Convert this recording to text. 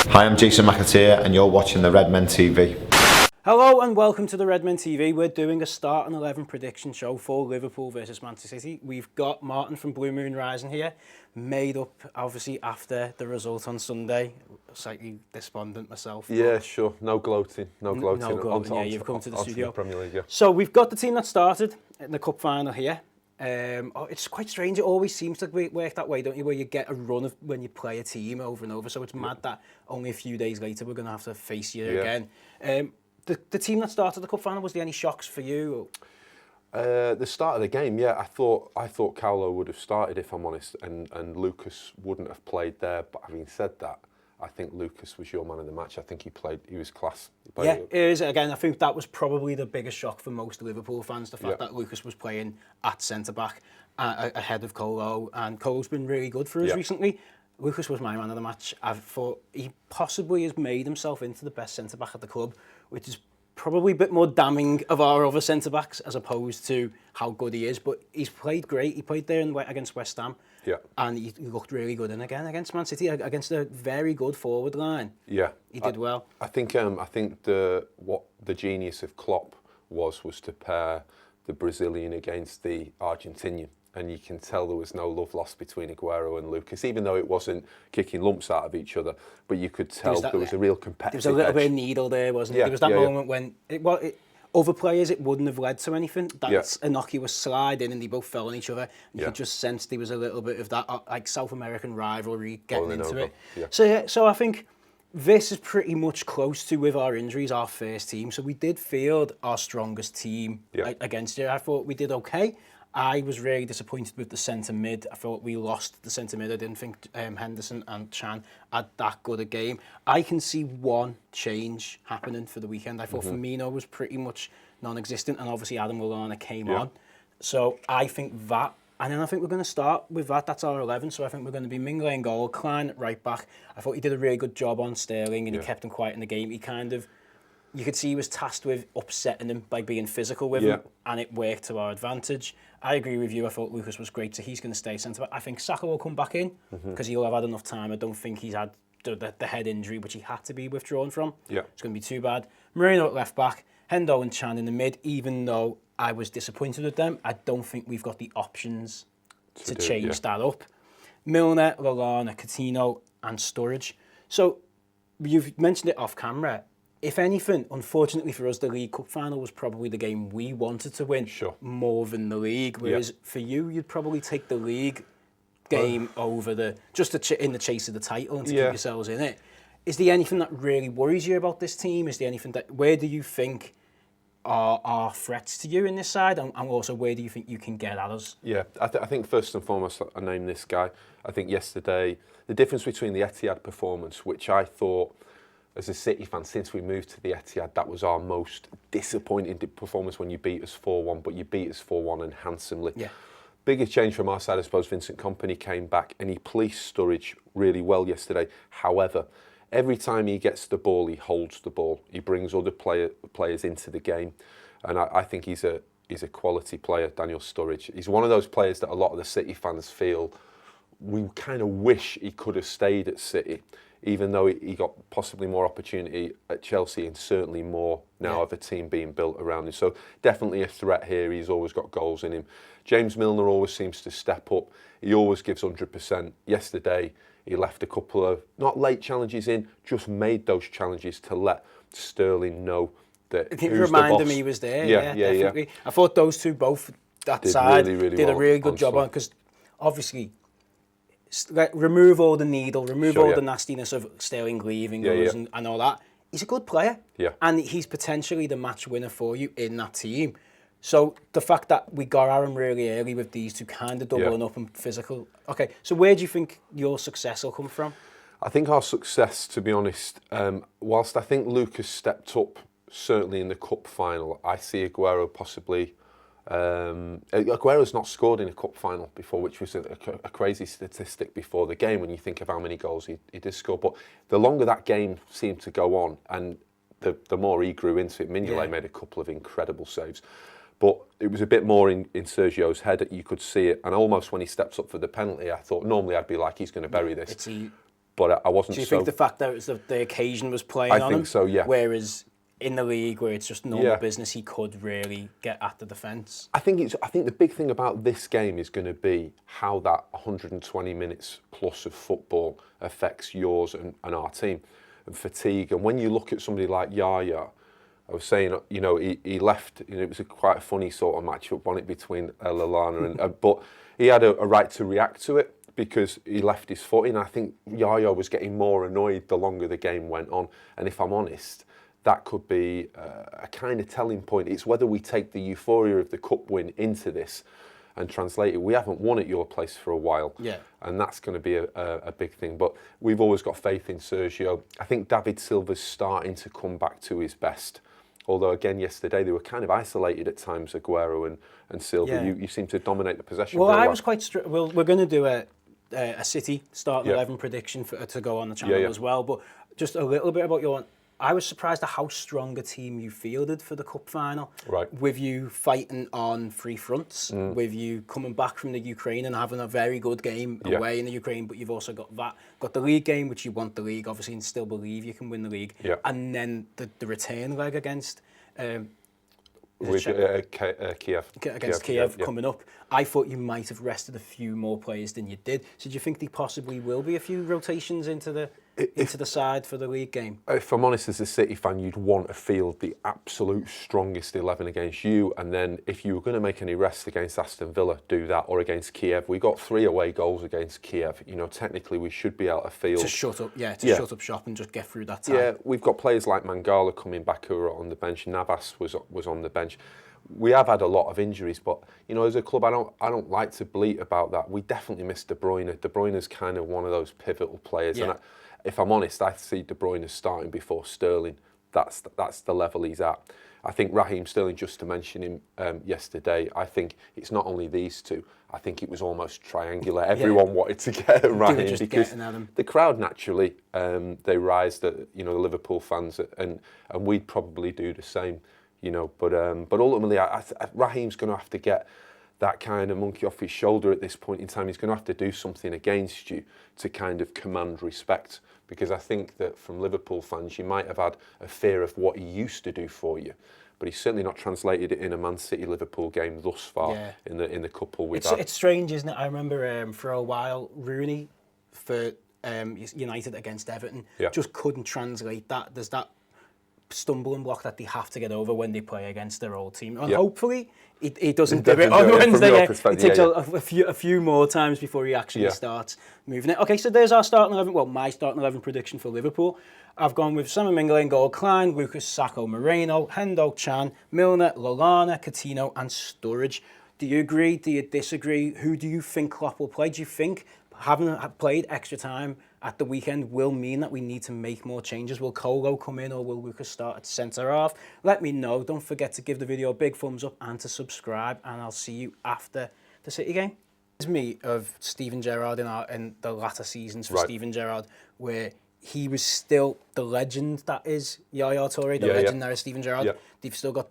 Hi, I'm Jason McAteer and you're watching the Redmen TV. Hello and welcome to the Redmen TV. We're doing a starting 11 prediction show for Liverpool versus Manchester City. We've got Martin from Blue Moon Rising here, made up obviously after the result on Sunday. Slightly despondent myself. Yeah, sure. No gloating. No gloating. You've come to the studio. The Premier League, yeah. So we've got the team that started in the cup final here. It's quite strange. It always seems to work that way, don't you? Where you get a run of when you play a team over and over. So it's mad that only a few days later we're going to have to face you again. The team that started the cup final, was there any shocks for you? The start of the game, yeah, I thought Cowlow would have started, if I'm honest, and Lucas wouldn't have played there. But having said that, I think Lucas was your man of the match. I think he was class. Yeah, it is. Again, I think that was probably the biggest shock for most Liverpool fans, the fact that Lucas was playing at centre-back ahead of Colo, and Colo's been really good for us recently. Lucas was my man of the match. I thought he possibly has made himself into the best centre-back at the club, which is probably a bit more damning of our other centre-backs as opposed to how good he is. But he's played great. He played there against West Ham. Yeah. And he looked really good. And again, against Man City, against a very good forward line. Yeah. He did well. I think what the genius of Klopp was to pair the Brazilian against the Argentinian. And you can tell there was no love lost between Aguero and Lucas, even though it wasn't kicking lumps out of each other. But you could tell there was a real competitive There was a little edge. bit of needle there, wasn't there? There was that moment when other players, it wouldn't have led to anything. That's innocuous slide in and they both fell on each other. You could just sense there was a little bit of that like South American rivalry getting into it. Yeah. So I think this is pretty much close to, with our injuries, our first team. So we did field our strongest team against it. I thought we did okay. I was really disappointed with the centre mid. I thought we lost the centre mid. I didn't think Henderson and Chan had that good a game. I can see one change happening for the weekend. I thought Firmino was pretty much non-existent, and obviously Adam Lallana came on. So I think that, and then I think we're going to start with that. That's our 11. So I think we're going to be Minglet in goal, Klein at right back. I thought he did a really good job on Sterling, and he kept him quiet in the game. He kind of, you could see he was tasked with upsetting him by being physical with him, and it worked to our advantage. I agree with you. I thought Lucas was great, so he's going to stay centre-back. I think Saka will come back in because he'll have had enough time. I don't think he's had the head injury, which he had to be withdrawn from. It's going to be too bad. Moreno at left-back, Hendo and Chan in the mid. Even though I was disappointed with them, I don't think we've got the options to change that up. Milner, Lallana, Coutinho and Sturridge. So you've mentioned it off camera. If anything, unfortunately for us, the League Cup final was probably the game we wanted to win more than the league. Whereas for you, you'd probably take the league game over in the chase of the title and to keep yourselves in it. Is there anything that really worries you about this team? Is there anything where do you think are threats to you in this side? And also, where do you think you can get at us? Yeah, I think first and foremost, I named this guy. I think yesterday, the difference between the Etihad performance, which I thought, as a City fan, since we moved to the Etihad, that was our most disappointing performance when you beat us 4-1, but you beat us 4-1 and handsomely. Biggest change from our side, I suppose, Vincent Kompany came back and he policed Sturridge really well yesterday. However, every time he gets the ball, he holds the ball. He brings other players into the game. And I think he's a quality player, Daniel Sturridge. He's one of those players that a lot of the City fans feel we kind of wish he could have stayed at City, even though he got possibly more opportunity at Chelsea and certainly more now of a team being built around him. So definitely a threat here. He's always got goals in him. James Milner always seems to step up. He always gives 100%. Yesterday, he left a couple of, not late challenges in, just made those challenges to let Sterling know that it reminded me he was there. Yeah, definitely. I thought those two both, that side, did a really good job on, because obviously, remove all the needle, remove all the nastiness of Sterling leaving us and all that. He's a good player, and he's potentially the match winner for you in that team. So the fact that we got Aaron really early with these two kind of doubling up and physical. Okay, so where do you think your success will come from? I think our success, to be honest, whilst I think Lucas stepped up certainly in the cup final, I see Aguero possibly. Aguero's not scored in a cup final before, which was a crazy statistic before the game when you think of how many goals he did score. But the longer that game seemed to go on, and the more he grew into it, Mignolet made a couple of incredible saves. But it was a bit more in Sergio's head. You could see it. And almost when he steps up for the penalty, I thought normally I'd be like, he's going to bury this. but I wasn't. Do you think the fact that it was the occasion was playing on him? I think so, yeah. Whereas in the league, where it's just normal business, he could really get at the defence. I think the big thing about this game is going to be how that 120 minutes plus of football affects yours and our team, and fatigue. And when you look at somebody like Yaya, I was saying, you know, he left. You know, it was quite a funny sort of match-up on it between Lallana and, but he had a right to react to it because he left his foot in. I think Yaya was getting more annoyed the longer the game went on, and if I'm honest, that could be a kind of telling point. It's whether we take the euphoria of the cup win into this and translate it. We haven't won at your place for a while, and that's going to be a big thing. But we've always got faith in Sergio. I think David Silva's starting to come back to his best. Although, again, yesterday they were kind of isolated at times, Aguero and Silva. Yeah. You seem to dominate the possession. Well, I was quite... Well, we're going to do a City starting 11 prediction to go on the channel as well. But just a little bit about your... I was surprised at how strong a team you fielded for the cup final. Right. With you fighting on three fronts, with you coming back from the Ukraine and having a very good game away in the Ukraine, but you've also got the league game, which you want the league, obviously, and still believe you can win the league. Yeah. And then the return leg against Kiev. Against Kiev coming up. I thought you might have rested a few more players than you did. So do you think there possibly will be a few rotations into the side for the league game? If I'm honest, as a City fan, you'd want to field the absolute strongest 11 against you, and then if you were going to make any rest against Aston Villa, do that, or against Kiev. We got 3 away goals against Kiev. You know, technically we should be able to field. To shut up shop and just get through that time. Yeah, we've got players like Mangala coming back who are on the bench. Navas was on the bench. We have had a lot of injuries, but you know, as a club, I don't like to bleat about that. We definitely missed De Bruyne. De Bruyne's kind of one of those pivotal players, and if I'm honest, I see De Bruyne starting before Sterling. That's the level he's at. I think Raheem Sterling, just to mention him yesterday, I think it's not only these two. I think it was almost triangular. Everyone wanted to get at Raheem because the crowd naturally they rise. The Liverpool fans and we'd probably do the same. You know, but ultimately, Raheem's going to have to get that kind of monkey off his shoulder at this point in time. He's going to have to do something against you to kind of command respect. Because I think that from Liverpool fans, you might have had a fear of what he used to do for you, but he's certainly not translated it in a Man City Liverpool game thus far in the couple we've had. It's strange, isn't it? I remember for a while Rooney for United against Everton just couldn't translate that. There's that stumbling block that they have to get over when they play against their old team, and hopefully he doesn't do it on Wednesday. It takes a few more times before he actually starts moving it. Okay, so there's our starting 11. Well, my starting 11 prediction for Liverpool. I've gone with Simon Mignolet in goal, Klein, Lucas, Sacco, Moreno, Hendo, Chan, Milner, Lallana, Coutinho, and Sturridge. Do you agree? Do you disagree? Who do you think Klopp will play? Do you think having played extra time at the weekend will mean that we need to make more changes? Will Kolo come in or will Lucas start at centre-half? Let me know. Don't forget to give the video a big thumbs up and to subscribe, and I'll see you after the City game. It's me of Steven Gerrard in the latter seasons for Steven Gerrard, where he was still the legend that is Yaya Toure, the legend that is Steven Gerrard. They've still got that